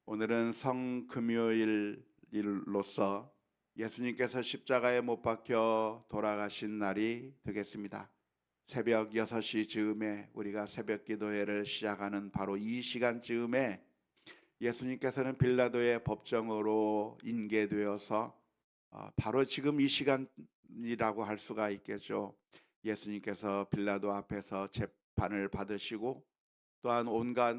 오늘은 성금요일로서 예수님께서 십자가에 못 박혀 돌아가신 날이 되겠습니다. 새벽 6시 즈음에 우리가 새벽 기도회를 시작하는 바로 이 시간 즈음에 예수님께서는 빌라도의 법정으로 인계되어서 바로 지금 이 시간이라고 할 수가 있겠죠. 예수님께서 빌라도 앞에서 재판을 받으시고 또한 온갖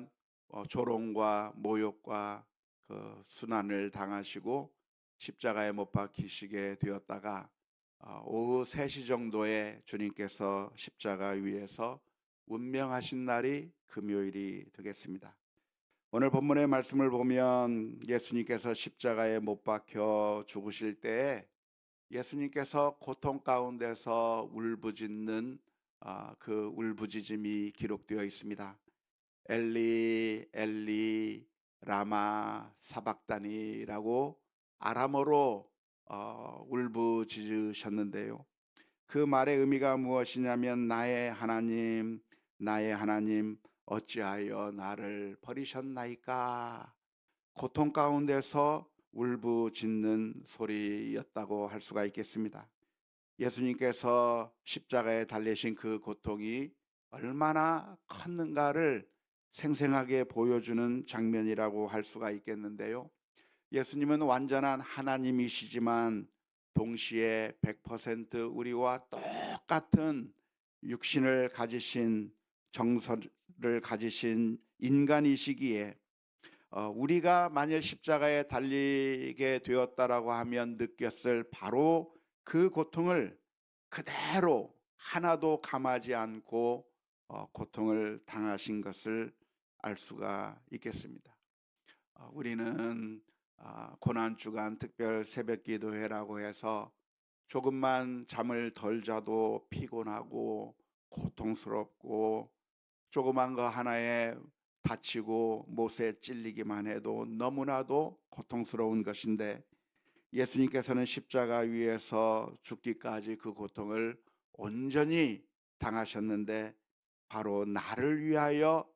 조롱과 모욕과 그 순환을 당하시고 십자가에 못 박히시게 되었다가 오후 3시 정도에 주님께서 십자가 위에서 운명하신 날이 금요일이 되겠습니다. 오늘 본문의 말씀을 보면 예수님께서 십자가에 못 박혀 죽으실 때에 예수님께서 고통 가운데서 울부짖는 그 울부짖음이 기록되어 있습니다. 엘리 엘리 라마 사박다니라고 아람어로 울부짖으셨는데요. 그 말의 의미가 무엇이냐면 나의 하나님 어찌하여 나를 버리셨나이까. 고통 가운데서 울부짖는 소리였다고 할 수가 있겠습니다. 예수님께서 십자가에 달리신 그 고통이 얼마나 컸는가를 생생하게 보여주는 장면이라고 할 수가 있겠는데요. 예수님은 완전한 하나님이시지만 동시에 100% 우리와 똑같은 육신을 가지신 정서를 가지신 인간이시기에 우리가 만일 십자가에 달리게 되었다라고 하면 느꼈을 바로 그 고통을 그대로 하나도 감하지 않고 고통을 당하신 것을 알 수가 있겠습니다. 우리는 고난주간 특별 새벽기도회라고 해서 조금만 잠을 덜 자도 피곤하고 고통스럽고 조그만 거 하나에 다치고 못에 찔리기만 해도 너무나도 고통스러운 것인데 예수님께서는 십자가 위에서 죽기까지 그 고통을 온전히 당하셨는데 바로 나를 위하여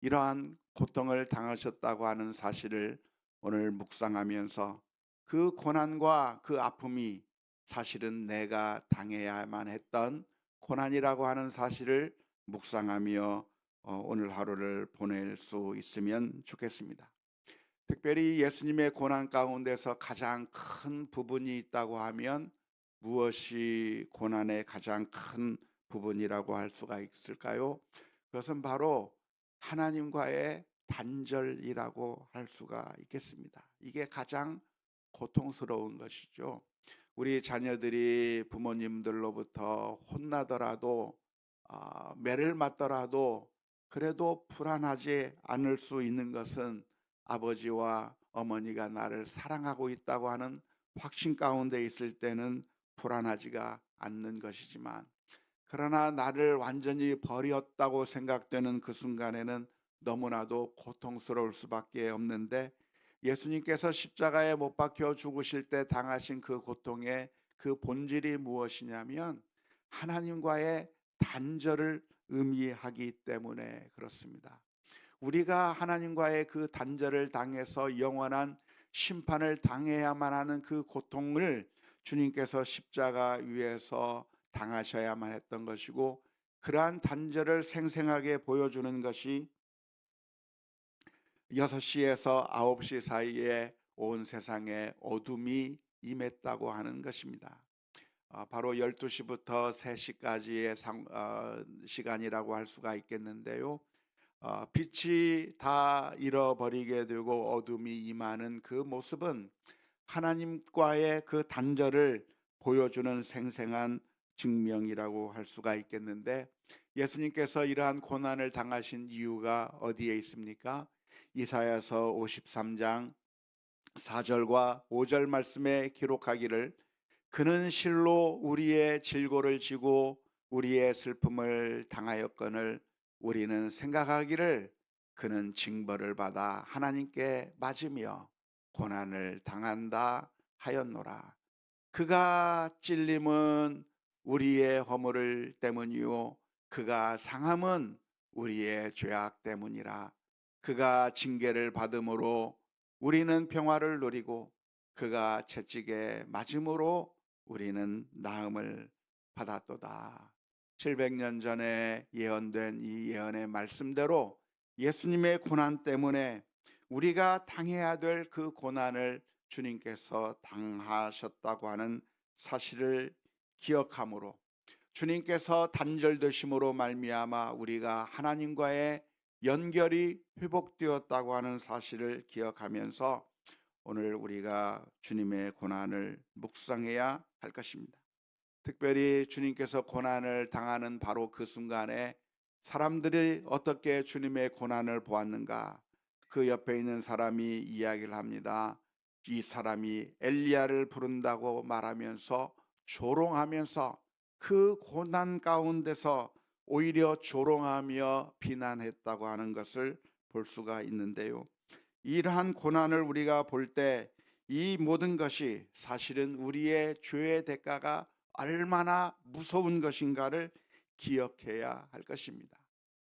이러한 고통을 당하셨다고 하는 사실을 오늘 묵상하면서 그 고난과 그 아픔이 사실은 내가 당해야만 했던 고난이라고 하는 사실을 묵상하며 오늘 하루를 보낼 수 있으면 좋겠습니다. 특별히 예수님의 고난 가운데서 가장 큰 부분이 있다고 하면 무엇이 고난의 가장 큰 부분이라고 할 수가 있을까요? 그것은 바로 하나님과의 단절이라고 할 수가 있겠습니다. 이게 가장 고통스러운 것이죠. 우리 자녀들이 부모님들로부터 혼나더라도 매를 맞더라도 그래도 불안하지 않을 수 있는 것은 아버지와 어머니가 나를 사랑하고 있다고 하는 확신 가운데 있을 때는 불안하지가 않는 것이지만 그러나 나를 완전히 버렸다고 생각되는 그 순간에는 너무나도 고통스러울 수밖에 없는데 예수님께서 십자가에 못 박혀 죽으실 때 당하신 그 고통의 그 본질이 무엇이냐면 하나님과의 단절을 의미하기 때문에 그렇습니다. 우리가 하나님과의 그 단절을 당해서 영원한 심판을 당해야만 하는 그 고통을 주님께서 십자가 위에서 당하셔야만 했던 것이고 그러한 단절을 생생하게 보여주는 것이 6시에서 9시 사이에 온 세상에 어둠이 임했다고 하는 것입니다. 바로 12시부터 3시까지의 시간이라고 할 수가 있겠는데요. 빛이 다 잃어버리게 되고 어둠이 임하는 그 모습은 하나님과의 그 단절을 보여주는 생생한 증명이라고 할 수가 있겠는데 예수님께서 이러한 고난을 당하신 이유가 어디에 있습니까? 이사야서 53장 4절과 5절 말씀에 기록하기를 그는 실로 우리의 질고를 지고 우리의 슬픔을 당하였거늘 우리는 생각하기를 그는 징벌을 받아 하나님께 맞으며 고난을 당한다 하였노라. 그가 찔림은 우리의 허물을 때문이요 그가 상함은 우리의 죄악 때문이라. 그가 징계를 받음으로 우리는 평화를 누리고 그가 채찍에 맞음으로 우리는 나음을 받았도다. 700년 전에 예언된 이 예언의 말씀대로 예수님의 고난 때문에 우리가 당해야 될 그 고난을 주님께서 당하셨다고 하는 사실을 기억함으로, 주님께서 단절되심으로 말미암아 우리가 하나님과의 연결이 회복되었다고 하는 사실을 기억하면서 오늘 우리가 주님의 고난을 묵상해야 할 것입니다. 특별히 주님께서 고난을 당하는 바로 그 순간에 사람들이 어떻게 주님의 고난을 보았는가, 그 옆에 있는 사람이 이야기를 합니다. 이 사람이 엘리야를 부른다고 말하면서 조롱하면서 그 고난 가운데서 오히려 조롱하며 비난했다고 하는 것을 볼 수가 있는데요. 이러한 고난을 우리가 볼 때 이 모든 것이 사실은 우리의 죄의 대가가 얼마나 무서운 것인가를 기억해야 할 것입니다.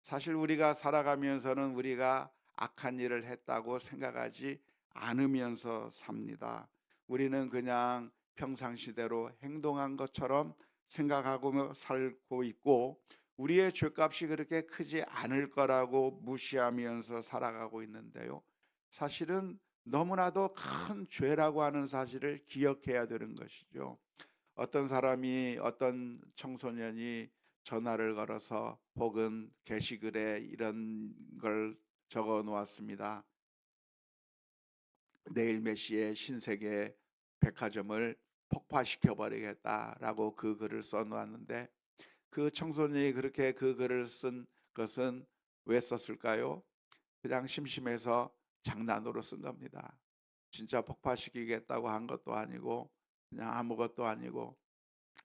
사실 우리가 살아가면서는 우리가 악한 일을 했다고 생각하지 않으면서 삽니다. 우리는 그냥 평상시대로 행동한 것처럼 생각하고 살고 있고, 우리의 죄값이 그렇게 크지 않을 거라고 무시하면서 살아가고 있는데요. 사실은 너무나도 큰 죄라고 하는 사실을 기억해야 되는 것이죠. 어떤 사람이, 어떤 청소년이 전화를 걸어서 혹은 게시글에 이런 걸 적어 놓았습니다. 내일 몇 시에 신세계 백화점을 폭파시켜 버리겠다라고 그 글을 써 놓았는데, 그 청소년이 그렇게 그 글을 쓴 것은 왜 썼을까요? 그냥 심심해서 장난으로 쓴 겁니다. 진짜 폭파시키겠다고 한 것도 아니고 그냥 아무것도 아니고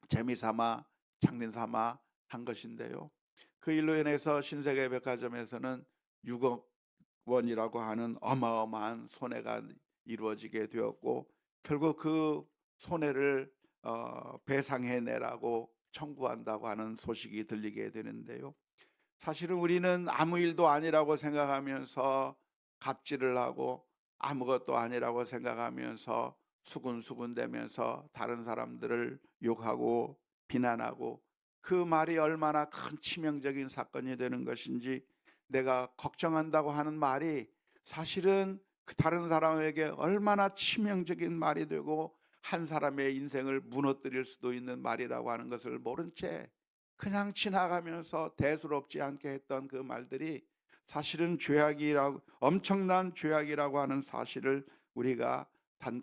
재미삼아, 장난삼아 한 것인데요. 그 일로 인해서 신세계 백화점에서는 6억 원이라고 하는 어마어마한 손해가 이루어지게 되었고, 결국 그 손해를 배상해 내라고 청구한다고 하는 소식이 들리게 되는데요. 사실은 우리는 아무 일도 아니라고 생각하면서 갑질을 하고, 아무것도 아니라고 생각하면서 수군수군대면서 다른 사람들을 욕하고 비난하고, 그 말이 얼마나 큰 치명적인 사건이 되는 것인지, 내가 걱정한다고 하는 말이 사실은 그 다른 사람에게 얼마나 치명적인 말이 되고 한 사람의 인생을 무너뜨릴 수도 있는 말이라고 하는 것을 모른 채 그냥 지나가면서 대수롭지 않게 했던 그 말들이 사실은 죄악이라고, 엄청난 죄악이라고 하는 사실을 우리가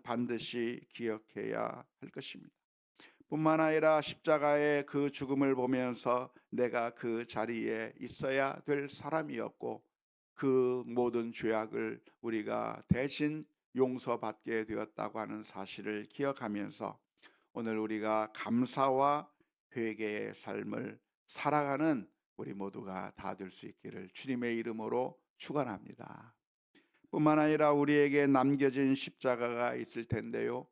반드시 기억해야 할 것입니다. 뿐만 아니라 십자가의 그 죽음을 보면서 내가 그 자리에 있어야 될 사람이었고, 그 모든 죄악을 우리가 대신 용서받게 되었다고 하는 사실을 기억하면서 오늘 우리가 감사와 회개의 삶을 살아가는 우리 모두가 다 될 수 있기를 주님의 이름으로 축원합니다. 뿐만 아니라 우리에게 남겨진 십자가가 있을 텐데요.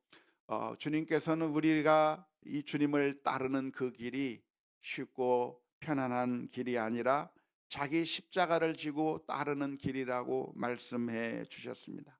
주님께서는 우리가 이 주님을 따르는 그 길이 쉽고 편안한 길이 아니라 자기 십자가를 지고 따르는 길이라고 말씀해 주셨습니다.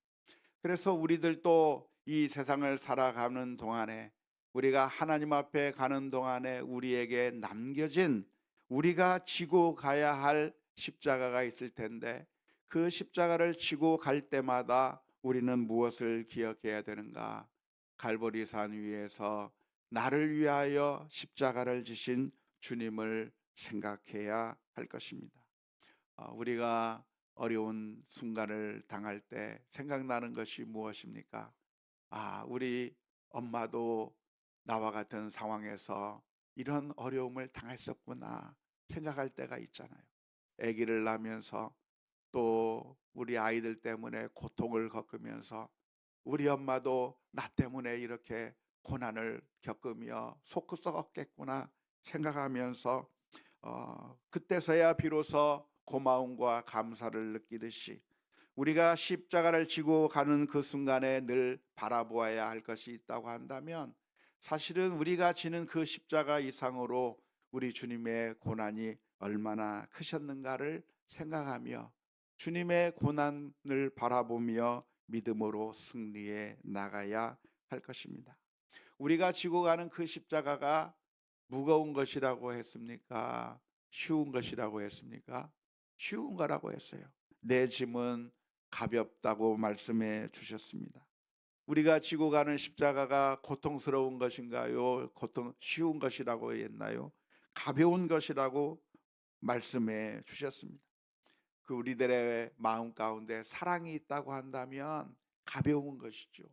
그래서 우리들도 이 세상을 살아가는 동안에, 우리가 하나님 앞에 가는 동안에 우리에게 남겨진, 우리가 지고 가야 할 십자가가 있을 텐데, 그 십자가를 지고 갈 때마다 우리는 무엇을 기억해야 되는가? 갈보리산 위에서 나를 위하여 십자가를 지신 주님을 생각해야 할 것입니다. 우리가 어려운 순간을 당할 때 생각나는 것이 무엇입니까? 우리 엄마도 나와 같은 상황에서 이런 어려움을 당했었구나 생각할 때가 있잖아요. 아기를 낳으면서 또 우리 아이들 때문에 고통을 겪으면서 우리 엄마도 나 때문에 이렇게 고난을 겪으며 속 썩었겠구나 생각하면서 그때서야 비로소 고마움과 감사를 느끼듯이, 우리가 십자가를 지고 가는 그 순간에 늘 바라보아야 할 것이 있다고 한다면, 사실은 우리가 지는 그 십자가 이상으로 우리 주님의 고난이 얼마나 크셨는가를 생각하며 주님의 고난을 바라보며 믿음으로 승리해 나가야 할 것입니다. 우리가 지고 가는 그 십자가가 무거운 것이라고 했습니까? 쉬운 것이라고 했습니까? 쉬운 거라고 했어요. 내 짐은 가볍다고 말씀해 주셨습니다. 우리가 지고 가는 십자가가 고통스러운 것인가요? 쉬운 것이라고 했나요? 가벼운 것이라고 말씀해 주셨습니다. 그 우리들의 마음 가운데 사랑이 있다고 한다면 가벼운 것이죠.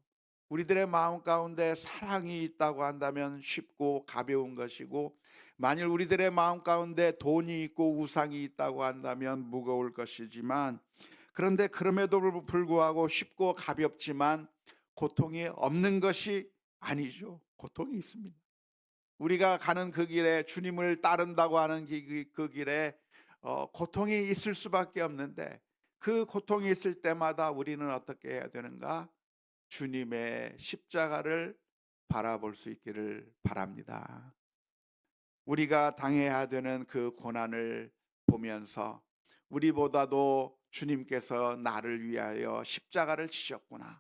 우리들의 마음 가운데 사랑이 있다고 한다면 쉽고 가벼운 것이고, 만일 우리들의 마음 가운데 돈이 있고 우상이 있다고 한다면 무거울 것이지만, 그런데 그럼에도 불구하고 쉽고 가볍지만 고통이 없는 것이 아니죠. 고통이 있습니다. 우리가 가는 그 길에, 주님을 따른다고 하는 그 길에 고통이 있을 수밖에 없는데, 그 고통이 있을 때마다 우리는 어떻게 해야 되는가? 주님의 십자가를 바라볼 수 있기를 바랍니다. 우리가 당해야 되는 그 고난을 보면서 우리보다도 주님께서 나를 위하여 십자가를 지셨구나,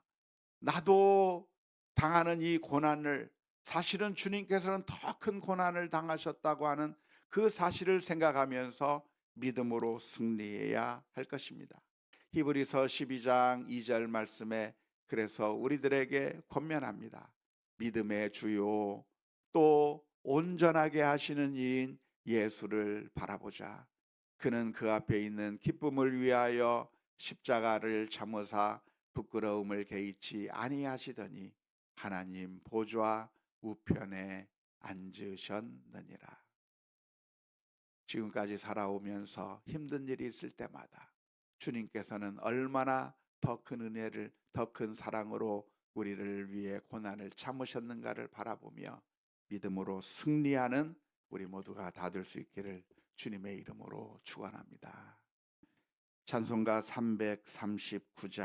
나도 당하는 이 고난을, 사실은 주님께서는 더 큰 고난을 당하셨다고 하는 그 사실을 생각하면서 믿음으로 승리해야 할 것입니다. 히브리서 12장 2절 말씀에 그래서 우리들에게 권면합니다. 믿음의 주요 또 온전하게 하시는 이인 예수를 바라보자. 그는 그 앞에 있는 기쁨을 위하여 십자가를 참으사 부끄러움을 개의치 아니하시더니 하나님 보좌 우편에 앉으셨느니라. 지금까지 살아오면서 힘든 일이 있을 때마다 주님께서는 얼마나 더 큰 은혜를, 더 큰 사랑으로 우리를 위해 고난을 참으셨는가를 바라보며 믿음으로 승리하는 우리 모두가 다 될 수 있기를 주님의 이름으로 축원합니다. 찬송가 339장